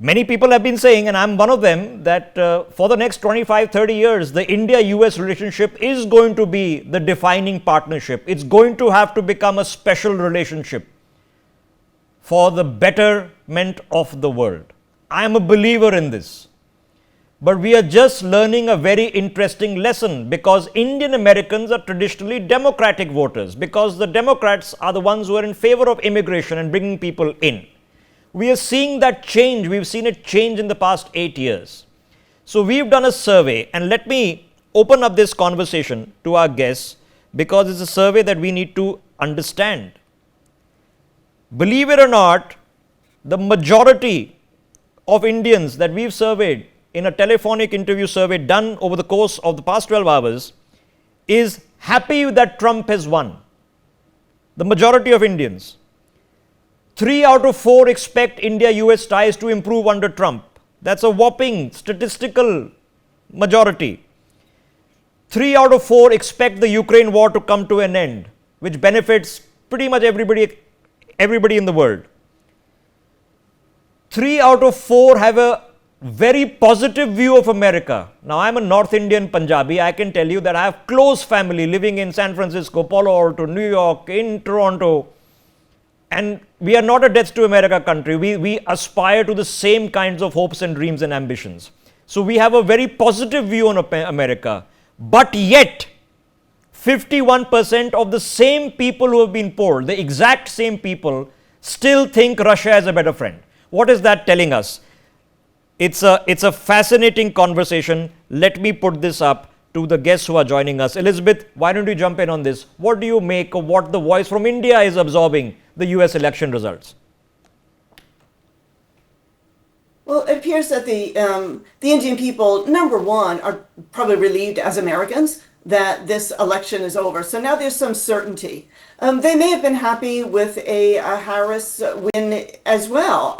Many people have been saying, and I'm one of them, that for the next 25, 30 years, the India-US relationship is going to be the defining partnership. It's going to have to become a special relationship for the betterment of the world. I am a believer in this. But we are just learning a very interesting lesson, because Indian Americans are traditionally Democratic voters, because the Democrats are the ones who are in favor of immigration and bringing people in. We are seeing that change. We've seen it change in the past 8 years. So we've done a survey, and let me open up this conversation to our guests, because it's a survey that we need to understand. Believe it or not, the majority of Indians that we've surveyed in a telephonic interview survey done over the course of the past 12 hours is happy that Trump has won. The majority of Indians. 3 out of 4 expect India-US ties to improve under Trump. That's a whopping statistical majority. 3 out of 4 expect the Ukraine war to come to an end, which benefits pretty much everybody in the world. 3 out of 4 have a very positive view of America. Now, I'm a North Indian Punjabi. I can tell you that I have close family living in San Francisco, Palo Alto, New York, in Toronto. And we are not a death to America country. We aspire to the same kinds of hopes and dreams and ambitions. So we have a very positive view on America. But yet, 51% of the same people who have been polled, the exact same people, still think Russia is a better friend. What is that telling us? It's a fascinating conversation. Let me put this up to the guests who are joining us. Elizabeth, why don't you jump in on this? What do you make of what the voice from India is absorbing the US election results? Well, it appears that the Indian people, number one, are probably relieved as Americans that this election is over. So now there's some certainty. They may have been happy with a Harris win as well.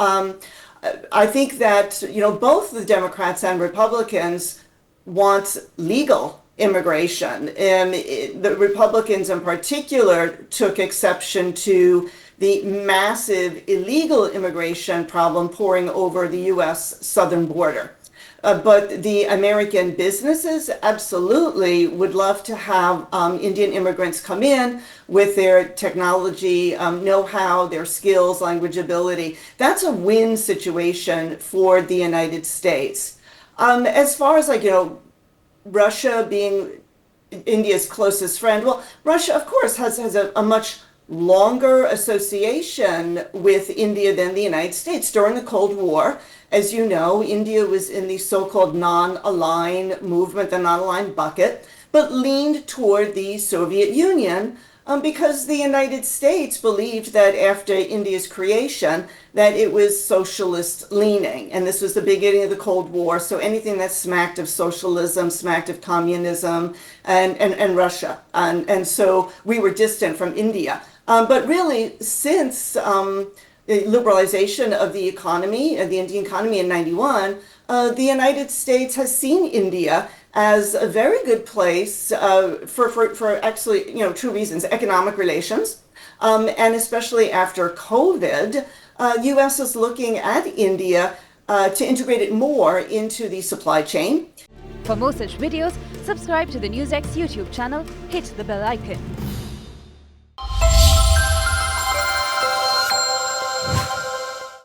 I think that, both the Democrats and Republicans want legal immigration. The Republicans in particular took exception to the massive illegal immigration problem pouring over the U.S. southern border. But the American businesses absolutely would love to have Indian immigrants come in with their technology know-how, their skills, language ability. That's a win situation for the United States. As far as Russia being India's closest friend, well, Russia, of course, has a much longer association with India than the United States. During the Cold War, as you know, India was in the so-called non-aligned movement, the non-aligned bucket, but leaned toward the Soviet Union because the United States believed that after India's creation, that it was socialist leaning. And this was the beginning of the Cold War. So anything that smacked of socialism, smacked of communism and Russia. And so we were distant from India. But really, since the liberalization of the economy, the Indian economy in 91, the United States has seen India as a very good place for actually, two reasons: economic relations, and especially after COVID, U.S. is looking at India to integrate it more into the supply chain. For more such videos, subscribe to the NewsX YouTube channel, hit the bell icon.